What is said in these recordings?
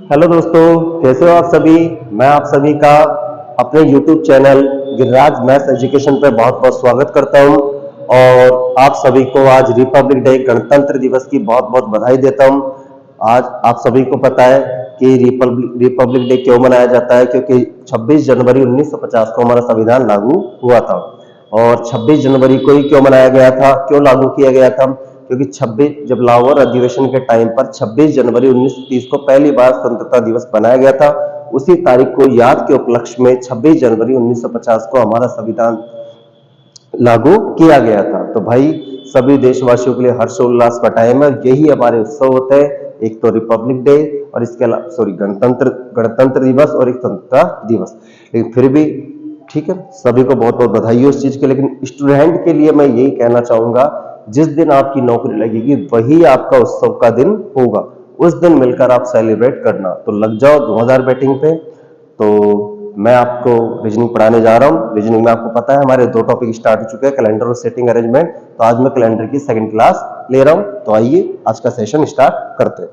Hello दोस्तों, कैसे हो आप सभी। मैं आप सभी का अपने YouTube channel Giriraj maths education पर बहुत बहुत स्वागत करता हूं और आप सभी को आज रिपब्लिक डे गणतंत्र दिवस की बहुत बहुत बधाई देता हूं। आज आप सभी को पता है कि रिपब्लिक डे क्यों मनाया जाता है, क्योंकि 26 जनवरी 1950 को हमारा संविधान लागू हुआ था। और 26 जनवरी को ही क्यों मनाया गया था, क्यों लागू किया गया था, क्योंकि 26 जब लाहौर अधिवेशन के टाइम पर 26 जनवरी 1930 को पहली बार स्वतंत्रता दिवस बनाया गया था। उसी तारीख को याद के उपलक्ष्य में 26 जनवरी 1950 को हमारा संविधान लागू किया गया था। तो भाई सभी देशवासियों के लिए हर्षोल्लास का टाइम है। यही हमारे उत्सव होते हैं, एक तो रिपब्लिक डे और इसके अलावा गणतंत्र दिवस और एक स्वतंत्रता दिवस। लेकिन फिर भी ठीक है, सभी को बहुत बहुत बधाई हो इस चीज के। लेकिन स्टूडेंट के लिए मैं यही कहना चाहूंगा, जिस दिन आपकी नौकरी लगेगी वही आपका उत्सव का दिन होगा। उस दिन मिलकर आप सेलिब्रेट करना। तो लग जाओ 2000 बैटिंग पे। तो मैं आपको रीजनिंग पढ़ाने जा रहा हूँ। रीजनिंग में आपको पता है हमारे 2 टॉपिक स्टार्ट हो चुके हैं, कैलेंडर और सेटिंग अरेंजमेंट। तो आज मैं कैलेंडर की सेकंड क्लास ले रहा हूँ। तो आइए आज का सेशन स्टार्ट करते हैं।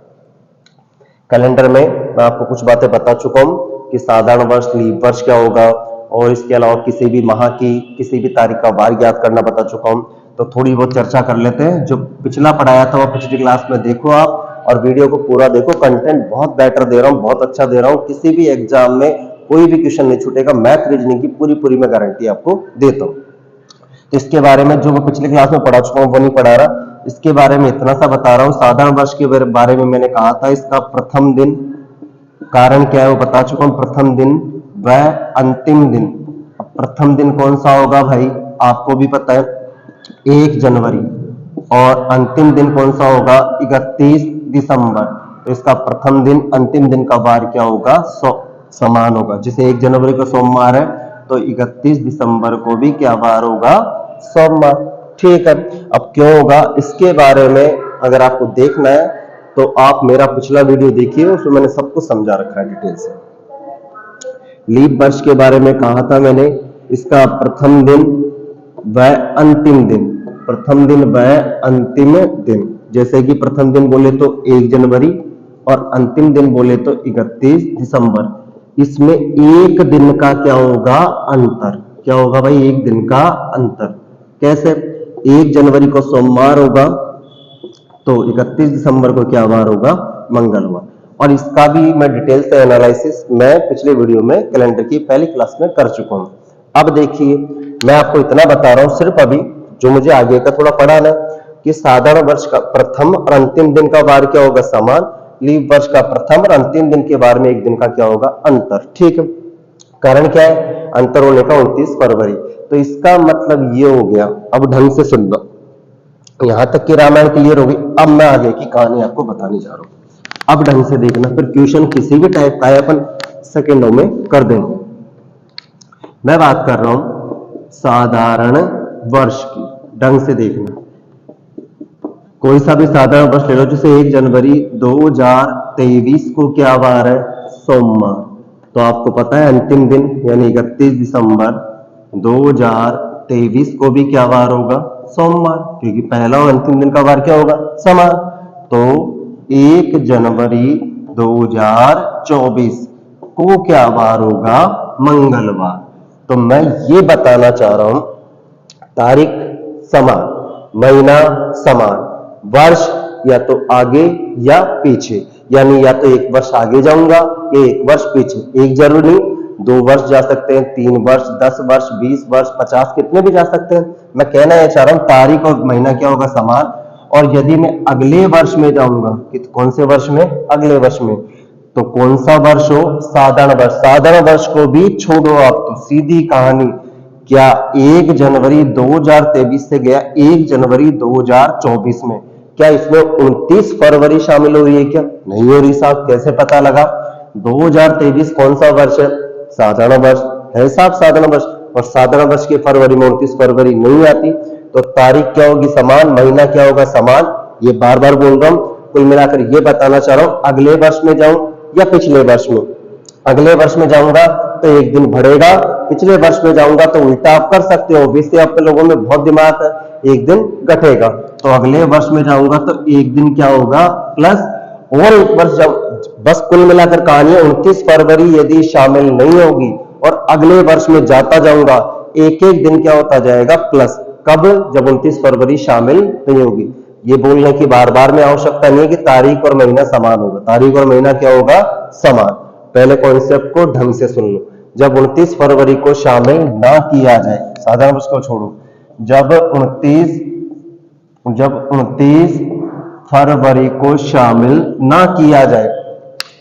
कैलेंडर में मैं आपको कुछ बातें बता चुका हूँ कि साधारण वर्ष, लीप वर्ष क्या होगा, और इसके अलावा किसी भी माह की किसी भी तारीख का वार ज्ञात करना बता चुका हूँ। तो थोड़ी बहुत चर्चा कर लेते हैं। जो पिछला पढ़ाया था वो पिछली क्लास में देखो आप, और वीडियो को पूरा देखो। कंटेंट बहुत बेटर दे रहा हूँ, बहुत अच्छा दे रहा हूँ। किसी भी एग्जाम में कोई भी क्वेश्चन नहीं छूटेगा। मैथ रीजनिंग की पूरी मैं गारंटी आपको देता हूँ। तो इसके बारे में जो मैं पिछली क्लास में पढ़ा चुका हूँ वो नहीं पढ़ा रहा, इसके बारे में इतना सा बता रहा हूँ। साधारण वर्ष के बारे में मैंने कहा था, इसका प्रथम दिन कारण क्या है वो बता चुका हूँ। प्रथम दिन व अंतिम दिन। अब प्रथम दिन कौन सा होगा भाई, आपको भी पता है 1 जनवरी, और अंतिम दिन कौन सा होगा 31 दिसंबर। तो इसका प्रथम दिन अंतिम दिन का वार क्या होगा, समान होगा। जैसे 1 जनवरी को सोमवार है तो 31 दिसंबर को भी क्या वार होगा, सोमवार। ठीक है, अब क्यों होगा इसके बारे में अगर आपको देखना है तो आप मेरा पिछला वीडियो देखिए, उसमें मैंने सब कुछ समझा रखा है डिटेल से। लीप वर्ष के बारे में कहा था मैंने, इसका प्रथम दिन व अंतिम दिन। प्रथम दिन व अंतिम दिन, जैसे कि प्रथम दिन बोले तो 1 जनवरी और अंतिम दिन बोले तो 31 दिसंबर। इसमें एक दिन का क्या होगा, अंतर। क्या होगा भाई, एक दिन का अंतर। कैसे, 1 जनवरी को सोमवार होगा तो 31 दिसंबर को क्या वार होगा, मंगलवार। और इसका भी मैं डिटेल से एनालिसिस मैं पिछले वीडियो में कैलेंडर की पहली क्लास में कर चुका हूं। अब देखिए मैं आपको इतना बता रहा हूं सिर्फ अभी, जो मुझे आगे का थोड़ा पढ़ाना है, कि साधारण वर्ष का प्रथम और अंतिम दिन का वार क्या होगा, समान। लीप वर्ष का प्रथम और अंतिम दिन के वार में एक दिन का क्या होगा, अंतर। ठीक है, कारण क्या है, अंतर होने का 29 फरवरी। तो इसका मतलब ये हो गया। अब ढंग से सुन लो, यहां तक कि रामायण क्लियर हो गई। अब मैं आगे की कहानी आपको बताने जा रहा हूं। अब ढंग से देखना, फिर क्वेश्चन किसी भी टाइप का है अपन सेकेंडों में कर देंगे। मैं बात कर रहा हूं साधारण वर्ष की, ढंग से देखना। कोई सा भी साधारण वर्ष ले लो, जैसे 1 जनवरी 2023 को क्या वार है, सोमवार। तो आपको पता है अंतिम दिन यानी 31 दिसंबर 2023 को भी क्या वार होगा, सोमवार, क्योंकि पहला और अंतिम दिन का वार क्या होगा, समान। तो 1 जनवरी 2024 को क्या वार होगा, मंगलवार। तो मैं ये बताना चाह रहा हूं, तारीख समान, महीना समान, वर्ष या तो आगे या पीछे, यानी या तो 1 वर्ष आगे जाऊंगा या 1 वर्ष पीछे। एक जरूरी नहीं, 2 वर्ष जा सकते हैं, 3 वर्ष, 10 वर्ष, 20 वर्ष, 50, कितने भी जा सकते हैं। मैं कहना यह चाह रहा हूं तारीख और महीना क्या होगा, समान। और यदि मैं अगले वर्ष में जाऊंगा, कौन से वर्ष में, अगले वर्ष में, तो कौन सा वर्ष हो, साधारण वर्ष। साधारण वर्ष को भी छोड़ो आप, तो सीधी कहानी, क्या 1 जनवरी 2023 से गया 1 जनवरी 2024 में, क्या इसमें 29 फरवरी शामिल हो रही है क्या, नहीं हो रही साहब। कैसे पता लगा, 2023 कौन सा वर्ष है, साधारण वर्ष है साहब, साधारण वर्ष। और साधारण वर्ष के फरवरी में 29 फरवरी नहीं आती, तो तारीख क्या होगी, समान, महीना क्या होगा, समान। ये बार बार बोल रहा हूं, कुल मिलाकर ये बताना चाह रहा हूं, अगले वर्ष में जाऊं या पिछले वर्ष में। अगले वर्ष में जाऊंगा तो एक दिन बढ़ेगा, पिछले वर्ष में जाऊंगा तो उल्टा आप कर सकते हो। वैसे आपके लोगों में बहुत दिमाग है, एक दिन घटेगा। तो अगले वर्ष में जाऊंगा तो एक दिन क्या होगा, प्लस, और 1 वर्ष बस कुल मिलाकर कहानी है 29 फरवरी यदि शामिल नहीं होगी और अगले वर्ष में जाता जाऊंगा, एक एक दिन क्या होता जाएगा प्लस। कब? जब 29 फरवरी शामिल नहीं होगी। ये बोलने की बार बार में आवश्यकता नहीं है कि तारीख और महीना समान होगा। तारीख और महीना क्या होगा? समान। पहले कॉन्सेप्ट को ढंग से सुन लो। जब 29 फरवरी को शामिल ना किया जाए, साधारण वर्ष को छोड़ो, जब 29 फरवरी को शामिल ना किया जाए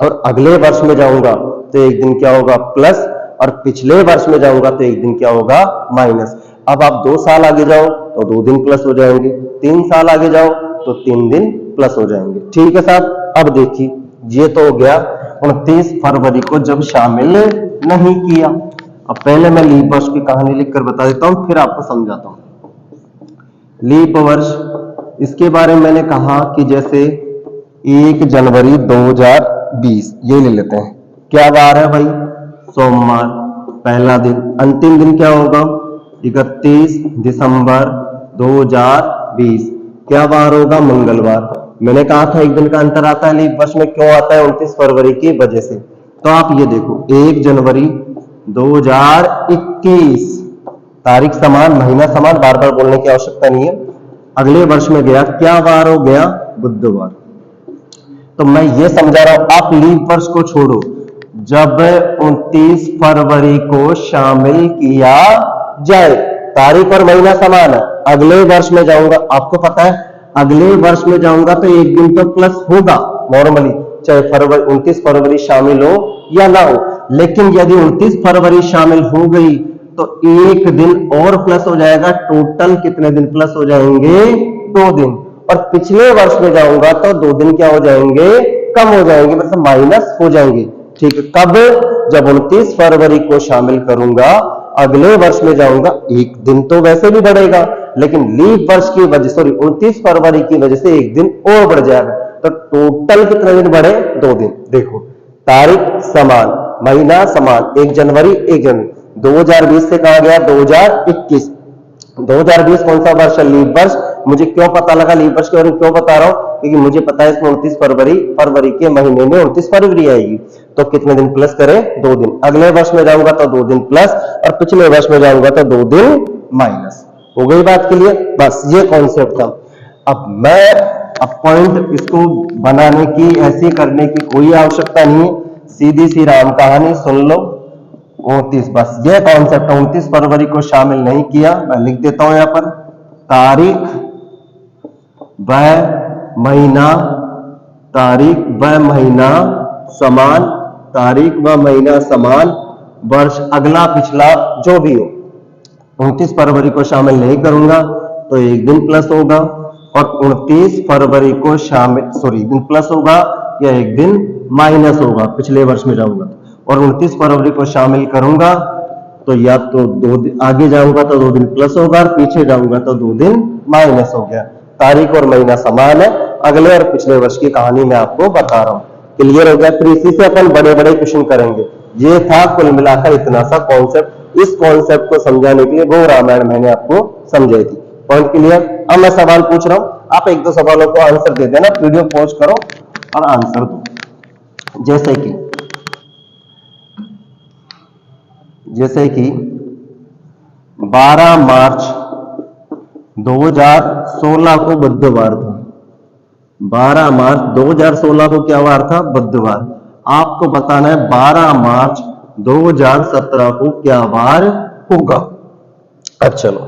और अगले वर्ष में जाऊंगा तो एक दिन क्या होगा? प्लस, और पिछले वर्ष में जाऊंगा तो एक दिन क्या होगा? माइनस। अब आप 2 साल आगे जाओ तो 2 दिन प्लस हो जाएंगे, 3 साल आगे जाओ तो 3 दिन प्लस हो जाएंगे। ठीक है साहब। अब देखिए, ये तो हो गया 29 फरवरी को जब शामिल नहीं किया। अब पहले मैं लीप वर्ष की कहानी लिखकर बता देता हूं, फिर आपको समझाता हूं। लीप वर्ष, इसके बारे में मैंने कहा कि जैसे 1 जनवरी 2020 ये ले लेते हैं। क्या वार है भाई? सोमवार, पहला दिन। अंतिम दिन क्या होगा? 31 दिसंबर 2020। क्या वार होगा? मंगलवार। मैंने कहा था एक दिन का अंतर आता है लीप वर्ष में। क्यों आता है? 29 फरवरी की वजह से। तो आप ये देखो, 1 जनवरी 2021, तारीख समान, महीना समान, बार बार बोलने की आवश्यकता नहीं है। अगले वर्ष में गया, क्या वार हो गया? बुधवार। तो मैं ये समझा रहा हूं, आप लीप वर्ष को छोड़ो, जब 29 फरवरी को शामिल किया जाए, तारीख और महीना समान है, अगले वर्ष में जाऊंगा, आपको पता है अगले वर्ष में जाऊंगा तो एक दिन तो प्लस होगा नॉर्मली, चाहे 29 फरवरी शामिल हो या ना हो। लेकिन यदि 29 फरवरी शामिल हो गई तो एक दिन और प्लस हो जाएगा। टोटल कितने दिन प्लस हो जाएंगे? 2 दिन। और पिछले वर्ष में जाऊंगा तो 2 दिन क्या हो जाएंगे? कम हो जाएंगे, मतलब माइनस हो जाएंगे। ठीक है। कब? जब 29 फरवरी को शामिल करूंगा, अगले वर्ष में जाऊंगा, एक दिन तो वैसे भी बढ़ेगा, लेकिन लीप वर्ष की वजह, सॉरी 29 फरवरी की वजह से एक दिन और बढ़ जाएगा। तो टोटल कितने दिन बढ़े? 2 दिन। देखो, तारीख समान, महीना समान, 1 जनवरी 1 जनवरी। 2020 से कहा गया 2021। 2020 कौन सा वर्ष है? लीप वर्ष। मुझे क्यों पता लगा लीप वर्ष के बारे में, क्यों बता रहा हूं? क्योंकि मुझे पता है इसमें 29 फरवरी के महीने में 29 फरवरी आएगी, तो कितने दिन प्लस करें? 2 दिन। अगले वर्ष में जाऊंगा तो 2 दिन प्लस, और पिछले वर्ष में जाऊंगा तो 2 दिन माइनस। हो गई बात क्लियर? बस ये कॉन्सेप्ट था। अब पॉइंट इसको बनाने की, ऐसे करने की कोई आवश्यकता नहीं है, सीधी सी राम कहानी सुन लो। 29, बस ये कॉन्सेप्ट। 29 फरवरी को शामिल नहीं किया, मैं लिख देता हूं यहां पर, तारीख व महीना, तारीख व महीना समान, तारीख व महीना समान, वर्ष अगला पिछला जो भी हो। 29 फरवरी को शामिल नहीं करूंगा तो एक दिन प्लस होगा, और 29 फरवरी को शामिल, सॉरी, दिन प्लस होगा या एक दिन माइनस होगा पिछले वर्ष में जाऊंगा। और 29 फरवरी को शामिल करूंगा तो या तो 2 दिन आगे जाऊंगा तो 2 दिन प्लस होगा, और पीछे जाऊंगा तो 2 दिन माइनस हो गया। तारीख और महीना समान है। अगले और पिछले वर्ष की कहानी मैं आपको बता रहा हूं। क्लियर हो गया? फिर इसी से अपन बड़े बड़े क्वेश्चन करेंगे। ये था कुल मिलाकर इतना सा कॉन्सेप्ट। इस कॉन्सेप्ट को समझाने के लिए वो रामायण मैंने आपको समझाई थी। Point clear? अब मैं सवाल पूछ रहा हूं, आप 1-2 सवालों को आंसर दे देना, वीडियो पॉज करो और आंसर दो। जैसे कि 12 मार्च 2016 को बुधवार था। 12 मार्च 2016 को क्या वार था? बुधवार। आपको बताना है 12 मार्च 2017 को क्या वार होगा। अब चलो,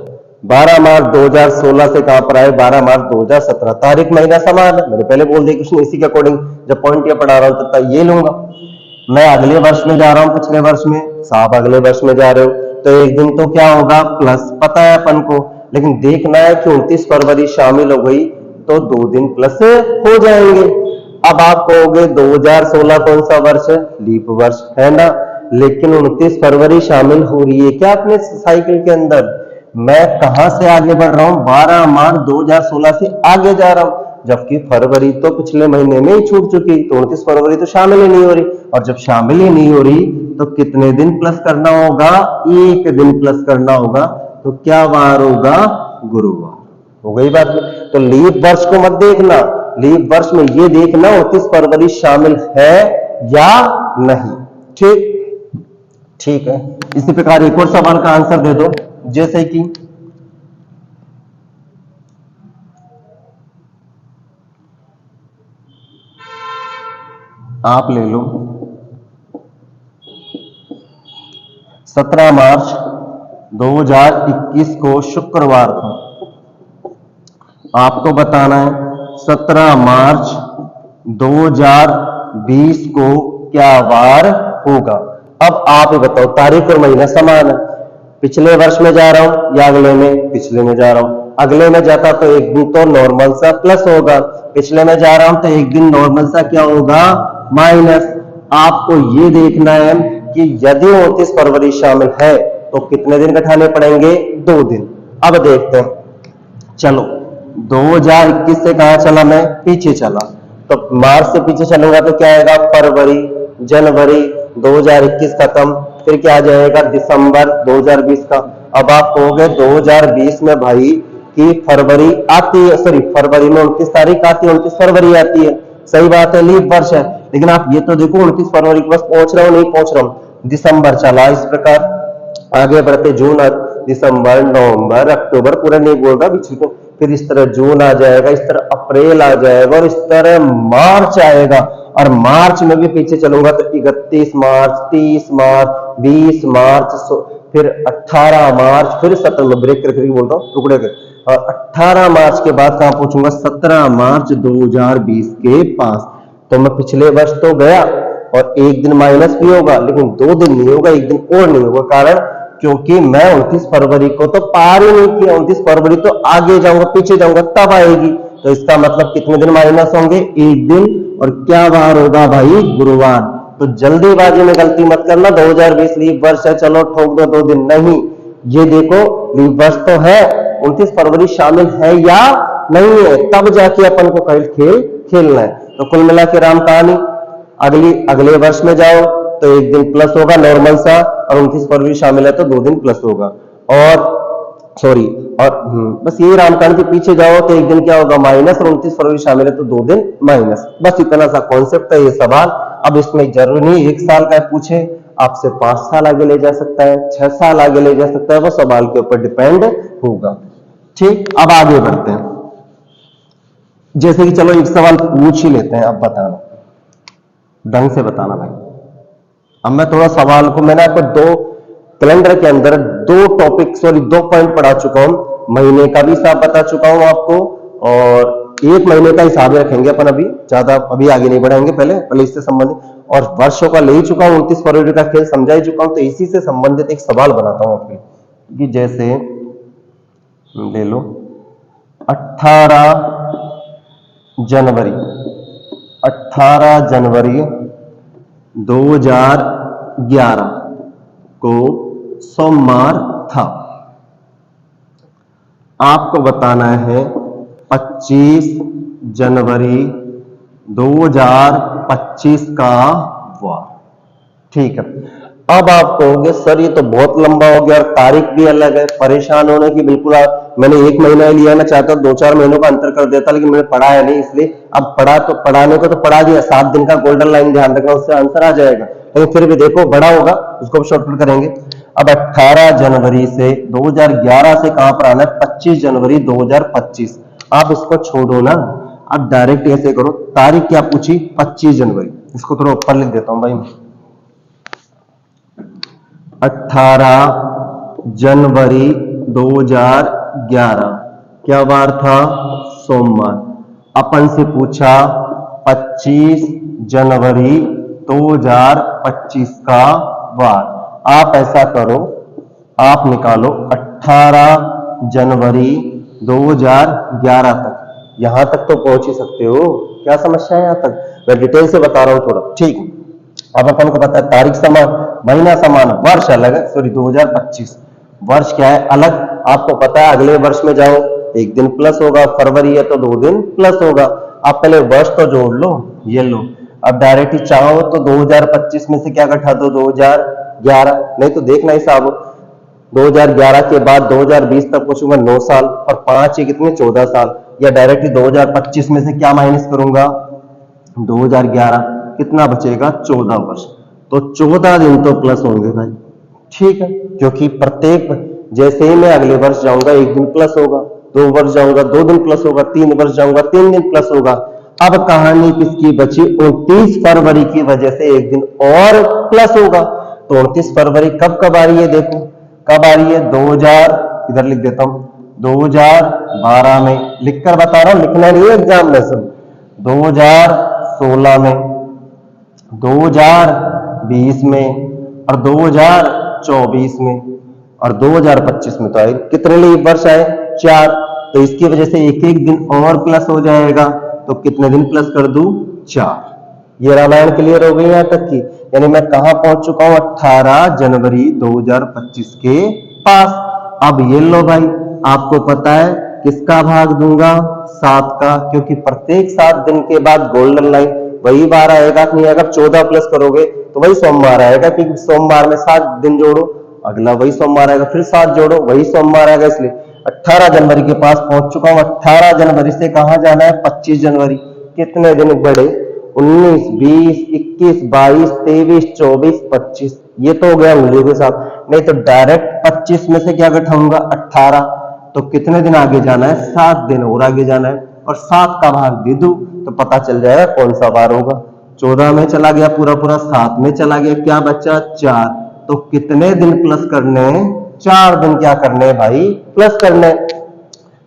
12 मार्च 2016 से कहां पर आए? 12 मार्च 2017। तारीख महीना समान है, मैंने पहले बोल दिया क्वेश्चन इसी के अकॉर्डिंग। जब पॉइंट ये पढ़ा रहा हूं तब ये लूंगा। मैं अगले वर्ष में जा रहा हूं, पिछले वर्ष में, साहब अगले वर्ष में जा रहे हो तो एक दिन तो क्या होगा? प्लस। पता है अपन को, लेकिन देखना है कि 29 फरवरी शामिल हो गई तो 2 दिन प्लस हो जाएंगे। अब आप कहोगे 2016 कौन सा वर्ष है? लीप वर्ष है ना, लेकिन 29 फरवरी शामिल हो रही है क्या अपने साइकिल के अंदर? मैं कहां से आगे बढ़ रहा हूं? 12 मार्च 2016 से आगे जा रहा हूं, जबकि फरवरी तो पिछले महीने में ही छूट चुकी, तो 29 फरवरी तो शामिल ही नहीं हो रही। और जब शामिल ही नहीं हो रही तो कितने दिन प्लस करना होगा? एक दिन प्लस करना होगा। तो क्या वार होगा? गुरुवार। हो गई बात। तो लीप वर्ष को मत देखना, लीप वर्ष में ये देखना 29 फरवरी शामिल है या नहीं। ठीक है। इसी प्रकार एक और सवाल का आंसर दे दो, जैसे कि आप ले लो 17 मार्च 2021 को शुक्रवार था। आपको बताना है 17 मार्च 2020 को क्या वार होगा। अब आप ही बताओ, तारीख और महीना समान है, पिछले वर्ष में जा रहा हूं या अगले में? पिछले में जा रहा हूं। अगले में जाता तो एक दिन तो नॉर्मल सा प्लस होगा, पिछले में जा रहा हूं तो एक दिन नॉर्मल सा क्या होगा? माइनस। आपको ये देखना है कि यदि 29 फरवरी शामिल है तो कितने दिन घटाने पड़ेंगे? 2 दिन। अब देखते हैं, चलो 2021 से कहा चला मैं? पीछे चला, तो मार्च से पीछे चलूंगा तो क्या आएगा? फरवरी, जनवरी, 2021 खत्म, फिर क्या आ जाएगा? दिसंबर 2020 का। अब आप कहोगे 2020 में भाई कि फरवरी आती है, सॉरी फरवरी में 29 तारीख आती है, 29 फरवरी आती है, सही बात है, लीप वर्ष है। लेकिन आप ये तो देखो 29 फरवरी के पास पहुंच रहा हूं, नहीं पहुंच रहा हूं। दिसंबर चला, इस प्रकार आगे बढ़ते जून, दिसंबर, नवंबर, अक्टूबर, पूरा नहीं बोल रहा बीच को, फिर इस तरह जून आ जाएगा, इस तरह अप्रैल आ जाएगा और इस तरह मार्च आएगा। और मार्च में भी पीछे चलूंगा तो 31 मार्च, 30 मार्च, 20 मार्च, फिर 18 मार्च, फिर 17 में ब्रेक करके बोल रहा हूँ टुकड़े के। और 18 मार्च के बाद कहां पहुंचूंगा? 17 मार्च 2020 के पास। तो मैं पिछले वर्ष तो गया और एक दिन माइनस भी होगा, लेकिन 2 दिन नहीं होगा, एक दिन और नहीं होगा। कारण क्योंकि मैं 29 फरवरी को तो पार ही नहीं किया, 29 फरवरी तो आगे जाऊंगा, पीछे जाऊंगा तब आएगी। तो इसका मतलब कितने दिन माइनस होंगे? एक दिन। और क्या वार होगा भाई? गुरुवार। तो जल्दीबाजी में गलती मत करना, 2020 लीप वर्ष है, चलो ठोक दो 2 दिन, नहीं। ये देखो लीप वर्ष तो है, 29 फरवरी शामिल है या नहीं है, तब जाके अपन को खेल खेलना है। तो कुल मिला के राम कहानी, अगले वर्ष में जाओ तो एक दिन प्लस होगा नॉर्मल सा, और 29 फरवरी शामिल है तो 2 दिन प्लस होगा। और सॉरी, और बस यही रामकांड के पीछे जाओ तो एक दिन क्या होगा? माइनस, और 29 फरवरी शामिल है तो 2 दिन माइनस। बस इतना सा कॉन्सेप्ट है ये सवाल। अब इसमें जरूरी नहीं 1 साल का पूछे, आपसे 5 साल आगे ले जा सकता है, 6 साल आगे ले जा सकता है, वो सवाल के ऊपर डिपेंड होगा। ठीक, अब आगे बढ़ते हैं। जैसे कि चलो एक सवाल पूछ ही लेते हैं, अब बताना, ढंग से बताना भाई। अब मैं थोड़ा सवाल को, मैंने आपको 2 कैलेंडर के अंदर 2 टॉपिक, सॉरी 2 पॉइंट पढ़ा चुका हूं। महीने का भी हिसाब बता चुका हूं आपको, और 1 महीने का हिसाब रखेंगे अपन, अभी ज्यादा अभी आगे नहीं बढ़ाएंगे, पहले इससे संबंधित। और वर्षों का ले ही चुका हूं, 29 फरवरी का खेल समझा ही चुका हूं। तो इसी से संबंधित एक सवाल बनाता हूं आपके, कि जैसे ले लो 18 जनवरी 2011 को सोमवार था। आपको बताना है 25 जनवरी 2025 का वार। ठीक है। अब आप कहोगे सर ये तो बहुत लंबा हो गया और तारीख भी अलग है, परेशान होने की बिल्कुल मैंने 1 महीना ही लिया, मैं चाहता हूं 2-4 महीनों का अंतर कर देता, लेकिन मैंने पढ़ा है नहीं, इसलिए अब पढ़ाने को तो पढ़ा दिया, 7 दिन का गोल्डन लाइन ध्यान रखना, उससे आंसर आ जाएगा। लेकिन फिर भी देखो बड़ा होगा, उसको भी शॉर्टकट करेंगे। अब 18 जनवरी से 2011 से कहां पर आना है? 25 जनवरी 2025। आप इसको छोड़ो ना, आप डायरेक्ट ऐसे करो, तारीख क्या पूछी? 25 जनवरी। इसको थोड़ा ऊपर लिख देता हूं भाई, 18 जनवरी 2011 क्या वार था? सोमवार। अपन से पूछा 25 जनवरी 2025 का वार। आप ऐसा करो, आप निकालो 18 जनवरी 2011 तक, यहां तक तो पहुंच ही सकते हो, क्या समस्या है? यहां तक मैं डिटेल से बता रहा हूं थोड़ा। ठीक, अब अपन को पता है तारीख समान, महीना समान, वर्ष अलग है, सॉरी 2025, वर्ष क्या है? अलग। आपको पता है अगले वर्ष में जाओ एक दिन प्लस होगा, फरवरी है तो 2 दिन प्लस होगा। आप पहले वर्ष तो जोड़ लो, ये लो। अब डायरेक्ट चाहो तो 2025 में से क्या घटा दो? 2011, नहीं तो देखना हिसाब, 2011 के बाद 2020 तक पहुंचूंगा 9 साल, और 5 ये कितने? 14 साल। या डायरेक्टली 2025 में से क्या माइनस करूंगा, 2011, कितना बचेगा, 14 वर्ष। तो 14 दिन तो प्लस होंगे भाई, ठीक है, क्योंकि प्रत्येक जैसे ही मैं अगले वर्ष जाऊंगा 1 दिन प्लस होगा, 2 वर्ष जाऊंगा 2 दिन प्लस होगा, 3 वर्ष जाऊंगा 3 दिन प्लस होगा। अब कहानी किसकी बची, 29 फरवरी की वजह से 1 दिन और प्लस होगा। तो 29 फरवरी कब आ रही है, देखो कब आ रही है, 2000, इधर लिख देता हूं, 2012 में, लिखकर बता रहा हूं, लिखना नहीं है एग्जाम में सब, 2016 में, 2020 में और 2024 में और 2025 में। तो आए कितने लीप वर्ष आए, 4। तो इसकी वजह से एक एक दिन और प्लस हो जाएगा। तो कितने दिन प्लस कर दूं, 4। ये रामायण क्लियर हो गई यहां तक की, यानी मैं कहां पहुंच चुका हूं, 18 जनवरी 2025 के पास। अब ये लो भाई, आपको पता है किसका भाग दूंगा, 7 का, क्योंकि प्रत्येक 7 दिन के बाद गोल्डन लाइन वही बार आएगा कि नहीं आएगा। 14 प्लस करोगे तो वही सोमवार आएगा, क्योंकि सोमवार में 7 दिन जोड़ो, अगला वही सोमवार आएगा, फिर 7 जोड़ो, वही सोमवार आएगा। इसलिए 18 जनवरी के पास पहुंच चुका हूं। 18 जनवरी से कहां जाना है, 25 जनवरी। कितने दिन बढ़े, 19, 20, 21, 22, 23, 24, 25। ये तो हो गया उंगलियों के साथ, नहीं तो डायरेक्ट 25 में से क्या घटाऊंगा, 18। तो कितने दिन आगे जाना है, 7 दिन और आगे जाना है, और 7 का भाग दे दूं तो पता चल जाएगा कौन सा बार होगा। 14 में चला गया पूरा पूरा, 7 में चला गया, क्या बचा, 4। तो कितने दिन प्लस करने, 4 दिन क्या करने हैं भाई, प्लस करने।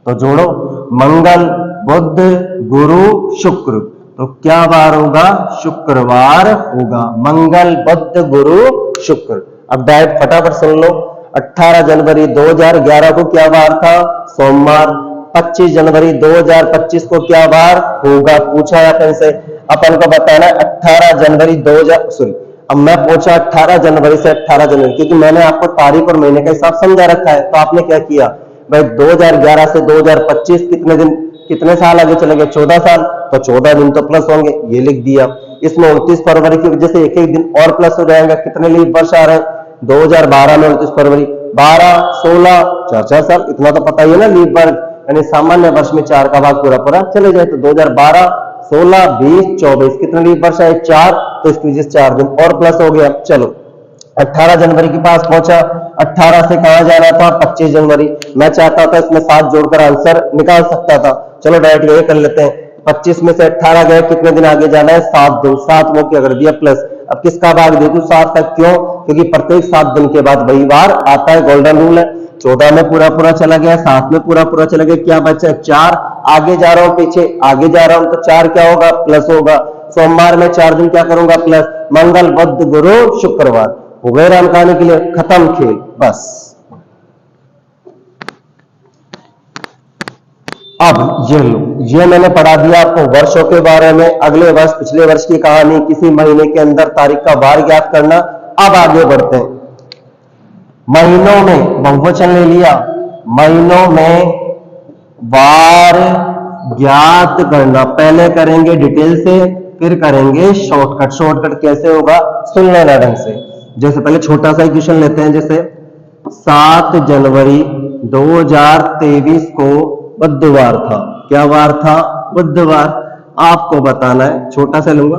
तो जोड़ो, मंगल बुध गुरु शुक्र, तो क्या बार होगा, शुक्रवार होगा, मंगल बुध गुरु शुक्र। अब डायरेक्ट फटाफट सुन लो, 18 जनवरी 2011 को क्या बार था, सोमवार। 25 जनवरी 2025 को क्या बार होगा, पूछा है अपन से, अपन को बताना है 18 जनवरी 2000, सॉरी अब मैं पूछा 18 जनवरी से 18 जनवरी, क्योंकि मैंने आपको तारीख और महीने का हिसाब समझा रखा है। तो आपने क्या किया भाई, 2011 से 2025 कितने दिन, कितने साल आगे चले गए, 14 साल, तो 14 दिन तो प्लस होंगे, ये लिख दिया। इसमें 29 फरवरी की वजह से एक एक दिन और प्लस हो जाएगा। कितने लीप वर्ष आ रहे हैं, 2012 में 29 फरवरी, 12, 16, 4 साल, इतना तो पता ही है ना लीप वर्ष, यानी सामान्य वर्ष में 4 का भाग पूरा पूरा चले जाए। तो 2012, 16, 20, 24 कितने लीप वर्ष आए, 4। तो इसकी वजह से 4 दिन और प्लस हो गया। चलो 18 जनवरी के पास पहुंचा। 18 से कहां जाना था, 25 जनवरी। मैं चाहता था इसमें 7 जोड़कर आंसर निकाल सकता था, चलो डायरेक्ट ये कर लेते हैं। 25 में से 18 गए, कितने दिन आगे जाना है, 7 दिन, 7 वो क्या कर दिया प्लस। अब किसका भाग दे दूं, 7 का, क्यों, क्योंकि प्रत्येक 7 दिन के बाद वही बार आता है, गोल्डन रूल है। 14 में पूरा पूरा चला गया, 7 में पूरा पूरा चला गया, क्या बचा, 4। आगे जा रहा हूं, पीछे आगे जा रहा हूं, तो 4 क्या होगा, प्लस होगा। सोमवार में 4 दिन क्या करूंगा, प्लस। मंगल बुध गुरु शुक्रवार, हो गए राम कहानी के लिए खत्म खेल, बस। अब ये लो, ये मैंने पढ़ा दिया आपको वर्षों के बारे में, अगले वर्ष पिछले वर्ष की कहानी, किसी महीने के अंदर तारीख का वार ज्ञात करना। अब आगे बढ़ते हैं, महीनों में बहुवचन ले लिया, महीनों में वार ज्ञात करना। पहले करेंगे डिटेल से, फिर करेंगे शॉर्टकट। शॉर्टकट कैसे होगा, सुन लेना ढंग से। जैसे पहले छोटा सा क्वेश्चन लेते हैं, जैसे 7 जनवरी 2023 को बुधवार था, क्या वार था, बुधवार। आपको बताना है, छोटा सा लूंगा,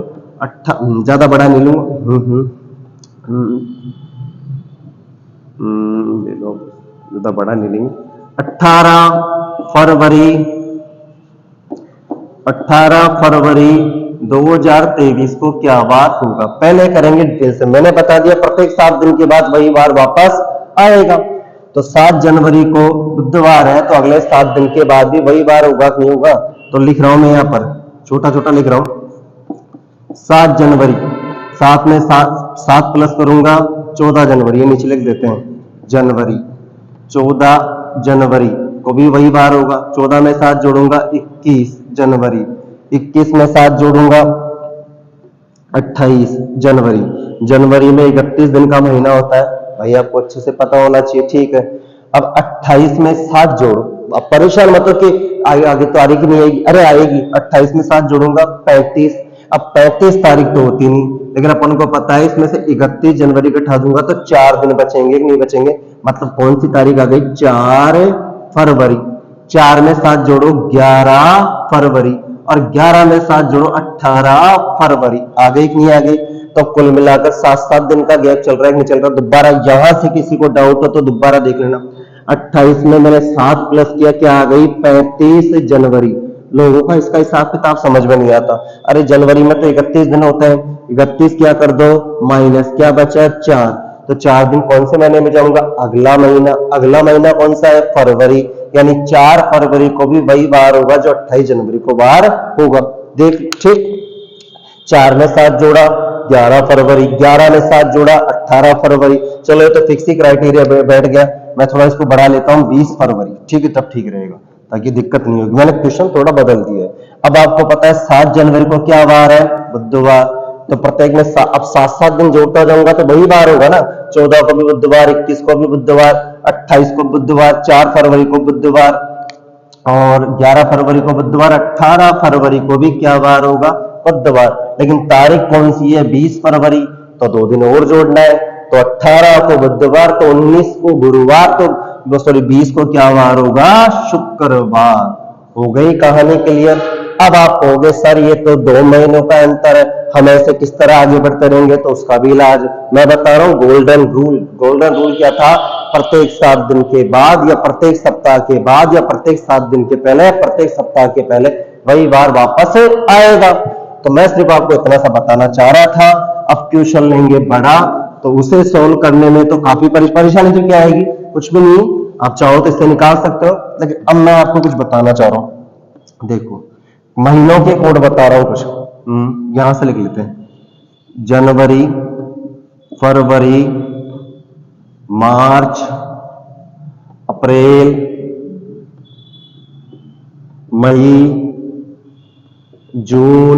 ज्यादा बड़ा नहीं लूंगा, ले लो, ज्यादा बड़ा नहीं लेंगे। 18 फरवरी 2023 को क्या वार होगा, पहले करेंगे डिटेल से। मैंने बता दिया प्रत्येक 7 दिन के बाद वही वार वापस आएगा। तो 7 जनवरी को बुधवार है, तो अगले 7 दिन के बाद भी वही वार होगा कि नहीं होगा। तो लिख रहा हूं मैं यहां पर, छोटा छोटा लिख रहा हूं, 7 जनवरी, 7 में 7 प्लस करूंगा, 14 जनवरी, ये नीचे लिख देते हैं, जनवरी। 14 जनवरी को भी वही बार होगा, 14 में 7 जोड़ूंगा, 21 जनवरी। 21 में 7 जोड़ूंगा, 28 जनवरी। जनवरी में 31 दिन का महीना होता है, भाई आपको अच्छे से पता होना चाहिए, ठीक है। अब 28 में 7 जोड़ो, अब परेशान मत हो कि आगे आगे तारीख नहीं आएगी, अरे आएगी। 28 में 7 जोड़ूंगा, 35। अब 35 तारीख तो होती नहीं, लेकिन अपन को पता है इसमें से 31 जनवरी को उठा दूंगा तो 4 दिन बचेंगे कि नहीं बचेंगे, मतलब कौन सी तारीख आ गई, 4 फरवरी। 4 में 7 जोड़ो 11 फरवरी, और 11 में 7 जोड़ो 18 फरवरी। आ गई कि नहीं आ गई? तो कुल मिलाकर 7-7 दिन का गैप चल रहा है कि नहीं चल रहा? दोबारा यहां से किसी को डाउट हो तो दोबारा देख लेना। 28 में मैंने 7 प्लस किया, क्या आ गई? 35 जनवरी। लोगों का इसका हिसाब किताब समझ में नहीं आता। अरे जनवरी में तो 31 दिन होते हैं, 31 क्या कर दो माइनस, क्या बचा? 4। तो 4 दिन कौन से महीने में जाऊंगा? अगला महीना। अगला महीना कौन सा है? फरवरी। यानी 4 फरवरी को भी वही बार होगा जो 28 जनवरी को बार होगा। देख ठीक, 4 में 7 जोड़ा 11 फरवरी, 11 में 7 जोड़ा 18 फरवरी। चलो ये तो फिक्स ही क्राइटेरिया बैठ गया। मैं थोड़ा इसको बढ़ा लेता हूं 20 फरवरी, ठीक है, तब ठीक रहेगा, ताकि दिक्कत नहीं होगी। मैंने क्वेश्चन थोड़ा बदल दिया है। अब आपको पता है 7 जनवरी को क्या बार है? बुधवार। तो प्रत्येक में अब 7-7 दिन जोड़ता जाऊंगा तो वही बार होगा ना। 14 को भी बुधवार, 21 को भी बुधवार, 28 को बुधवार, 4 फरवरी को बुधवार, और 11 फरवरी को बुधवार, 18 फरवरी को भी क्या बार होगा? बुधवार। लेकिन तारीख कौन सी है? 20 फरवरी। तो 2 दिन और जोड़ना है। तो 18 को बुधवार, तो 19 को गुरुवार, तो सॉरी 20 को क्या वार होगा? शुक्रवार। हो गई कहानी क्लियर? अब आप कहोगे सर ये तो 2 महीनों का अंतर है, हम ऐसे किस तरह आगे बढ़ते रहेंगे? तो उसका भी इलाज मैं बता रहा हूं, गोल्डन रूल। गोल्डन रूल क्या था? प्रत्येक 7 दिन के बाद, या प्रत्येक सप्ताह के बाद, या प्रत्येक 7 दिन के पहले, प्रत्येक सप्ताह के पहले वही बार वापस आएगा। तो मैं सिर्फ आपको इतना सा बताना चाह रहा था। अब क्वेश्चन लेंगे बड़ा, तो उसे सोल्व करने में तो काफी परेशानी तो क्या आएगी? कुछ भी नहीं। आप चाहो तो इससे निकाल सकते हो, लेकिन अब मैं आपको कुछ बताना चाह रहा हूं। देखो महीनों के कोड बता रहा हूं कुछ, यहां से लिख लेते हैं। जनवरी, फरवरी, मार्च, अप्रैल, मई, जून,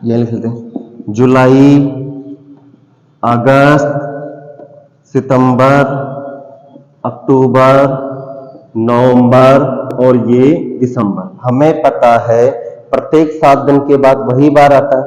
ये लिख लेते हैं, जुलाई, अगस्त, सितंबर, अक्टूबर, नवंबर और ये दिसंबर। हमें पता है प्रत्येक 7 दिन के बाद वही बार आता है।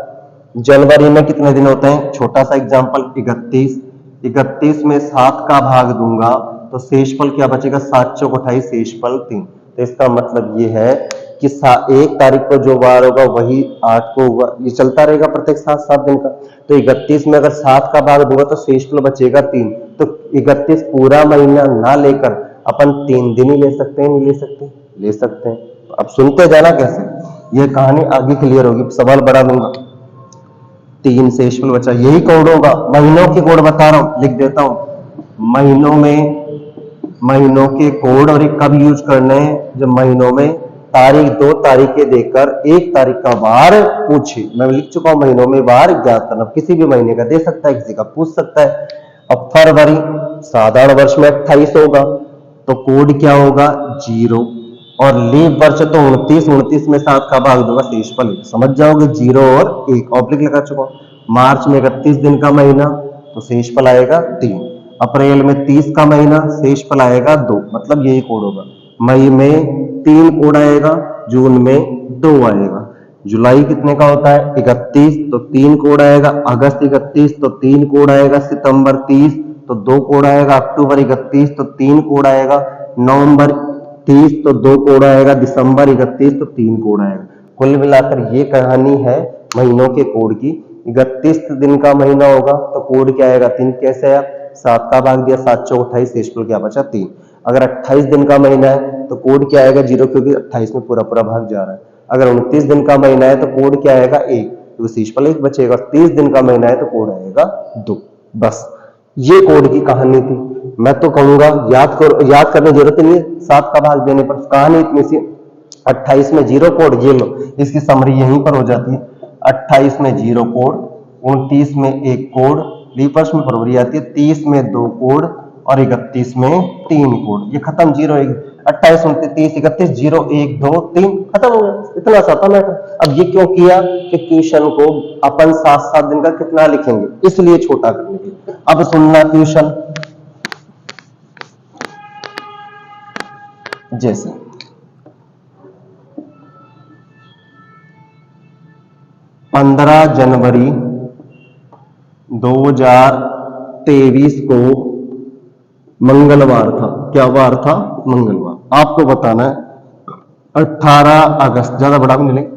जनवरी में कितने दिन होते हैं? छोटा सा एग्जांपल, 31। 31 में 7 का भाग दूंगा तो शेषफल क्या बचेगा? 7 चौक 28, शेषफल 3। तो इसका मतलब ये है कि 1 तारीख को जो बार होगा वही 8 को होगा। ये चलता रहेगा प्रत्येक 7 दिन का। तो 31 में अगर 7 का भाग दूंगा तो शेषफल बचेगा 3। तो 31 पूरा महीना ना लेकर अपन 3 दिन ही ले सकते हैं, नहीं ले सकते? ले सकते हैं। अब सुनते जाना कैसे, ये कहानी आगे क्लियर होगी। सवाल बढ़ा दूंगा। 3 शेषफल बचा, यही कोड होगा। महीनों के कोड बता रहा हूं, लिख देता हूं। महीनों में महीनों के कोड, और एक कब यूज करने हैं? जब महीनों में तारीख 2 तारीखें देकर 1 तारीख का बार पूछे। मैं लिख चुका हूं, महीनों में बार ज्ञात करना। किसी भी महीने का दे सकता है, किसी का पूछ सकता है। अब फरवरी, साधारण वर्ष में 28 होगा, तो कोड क्या होगा? 0। और लीप वर्ष तो 29 में 7 का भाग दूंगा, शेषफल समझ जाओगे, 0 और 1 ऑब्लिक लगा चुका हूं। मार्च में 31 दिन का महीना, तो शेषफल आएगा 3। अप्रैल में 30 का महीना, शेषफल आएगा 2, मतलब यही कोड होगा। मई में 3 कोड आएगा, जून में 2 आएगा। जुलाई कितने का होता है? 31, तो 3 कोड आएगा। अगस्त 31, तो 3 कोड आएगा। सितंबर 30, तो 2 कोड आएगा। अक्टूबर 31, तो 3 कोड आएगा। नवंबर 30, तो 2 कोड आएगा। दिसंबर 31, तो 3 कोड आएगा। कुल मिलाकर ये कहानी है महीनों के कोड की। 31 दिन का महीना होगा तो कोड क्या आएगा? 3। कैसे आया? 7 का भाग दिया, 7 चौक 28, शेषफल क्या बचा? 3। अगर 28 दिन का महीना है तो कोड क्या आएगा? 0, क्योंकि 28 में पूरा पूरा भाग जा रहा है। अगर 29 दिन का महीना है तो कोड क्या आएगा? 1, क्योंकि शेषफल 1 बचेगा। 30 दिन का महीना है तो कोड आएगा 2। बस ये कोड की कहानी थी। मैं तो कहूंगा याद करने की जरूरत नहीं है 7 का भाग देने पर, कहानी इतनी सी। 28 में 0 कोड, ये लो, इसकी समरी यहीं पर हो जाती है। 28 में 0 कोड, 29 में 1 कोड, लीप वर्ष में फरवरी आती है, 30 में 2 कोड और 31 में 3 कोड। ये खत्म। 0 1 28 29 30 31 0 1 2 3 खत्म हो गया। इतना सा था मैटर। अब ये क्यों किया कि क्वेश्चन को अपन 7-7 दिन का कितना लिखेंगे, इसलिए छोटा करने के लिए। अब सुनना क्वेश्चन जैसे 15 जनवरी 2023 को मंगलवार था। क्या वार था? मंगलवार। आपको बताना है 18 अगस्त, ज्यादा बड़ा भी नहीं लेंगे,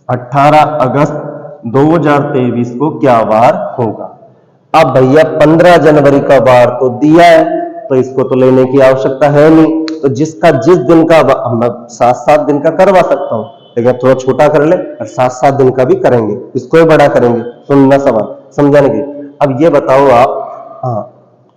18 अगस्त 2023 को क्या वार होगा। अब भैया 15 जनवरी का वार तो दिया है, तो इसको तो लेने की आवश्यकता है नहीं, तो जिसका जिस दिन का मैं 7-7 दिन का करवा सकता हूं, लेकिन थोड़ा छोटा कर ले और 7-7 दिन का भी करेंगे, इसको भी बड़ा करेंगे। सुनना सवाल समझाने की। अब ये बताओ आप, हाँ,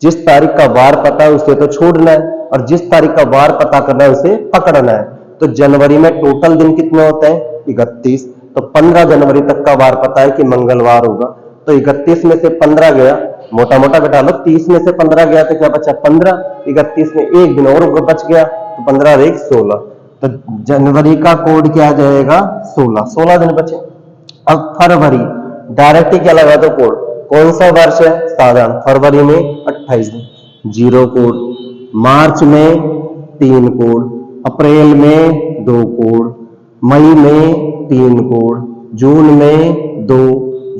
जिस तारीख का वार पता है उसे तो छोड़ना है, और जिस तारीख का वार पता करना है उसे पकड़ना है। तो जनवरी में टोटल दिन कितने होते हैं? 31। तो 15 जनवरी तक का वार पता है कि मंगलवार होगा, तो 31 में से 15 गया, मोटा मोटा घटा लो, 30 में से 15 गया तो क्या बचा? 15। 31 में एक दिन और बच गया, तो 15 और 1 16। तो जनवरी का कोड क्या आ जाएगा? 16 दिन बचे। अब फरवरी, डायरेक्ट ही क्या लगा दो कोड, कौन सा वर्ष है? साधारण। फरवरी में 28 दिन, 0 कोड। मार्च में 3 कोड, अप्रैल में 2 कोड, मई में 3 कोड, जून में 2,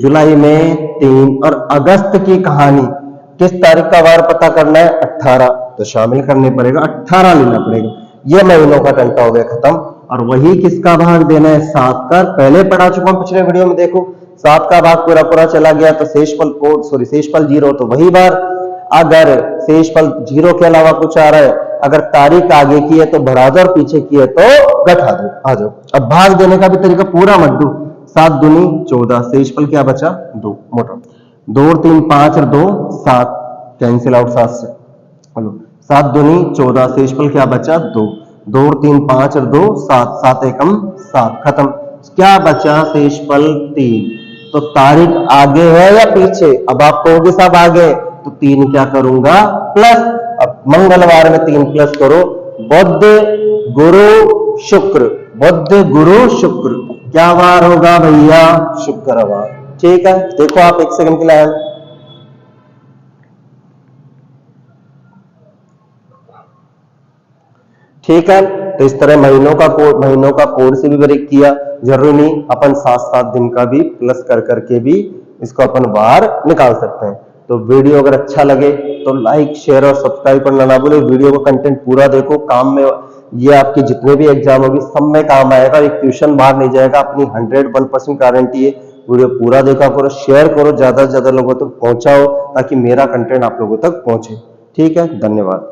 जुलाई में 3, और अगस्त की कहानी, किस तारीख का वार पता करना है? 18। तो शामिल करने पड़ेगा, 18 लेना पड़ेगा। यह महीनों का टंटा हो गया खत्म। और वही किसका भाग देना है? 7 का। पहले पढ़ा चुका हूं पिछले वीडियो में, देखो 7 का भाग पूरा पूरा चला गया, तो शेषफल कोड, सॉरी शेषफल 0, तो वही बार। अगर शेषफल 0 के अलावा कुछ आ रहा है, अगर तारीख आगे की है तो बढ़ा दो, और पीछे की है तो घटा दो। आ जाओ। अब भाग देने का भी तरीका पूरा मत दो। 7 दूनी 14, शेषफल क्या बचा? 2, मोटा। 2 और 3 5 और 2 7, कैंसिल आउट 7 से। हेलो, 7 दूनी 14, शेषफल क्या बचा? 2। 2 और 3 5 और 2 7, 7 एकम 7, खत्म। क्या बचा? शेषफल 3। तो तारीख आगे है या पीछे? अब आप कहोगे साहब आगे, तो 3 क्या करूंगा? प्लस। अब मंगलवार में 3 प्लस करो, बुध गुरु शुक्र, बुध गुरु शुक्र, क्या वार होगा भैया? शुक्रवार। ठीक है, देखो आप 1 सेकंड के लिए, ठीक है। तो इस तरह महीनों का कोड से भी ब्रेक किया, जरूरी नहीं अपन 7-7 दिन का भी प्लस कर करके भी इसको अपन बाहर निकाल सकते हैं। तो वीडियो अगर अच्छा लगे तो लाइक शेयर और सब्सक्राइब करना ना भूले। वीडियो को कंटेंट पूरा देखो, काम में ये आपके जितने भी एग्जाम होगी सब में काम आएगा, एक ट्यूशन बाहर नहीं जाएगा, अपनी 101% गारंटी है। वीडियो पूरा देखा करो, शेयर करो, ज्यादा से ज्यादा लोगों तक पहुंचाओ, ताकि मेरा कंटेंट आप लोगों तक पहुंचे। ठीक है, धन्यवाद।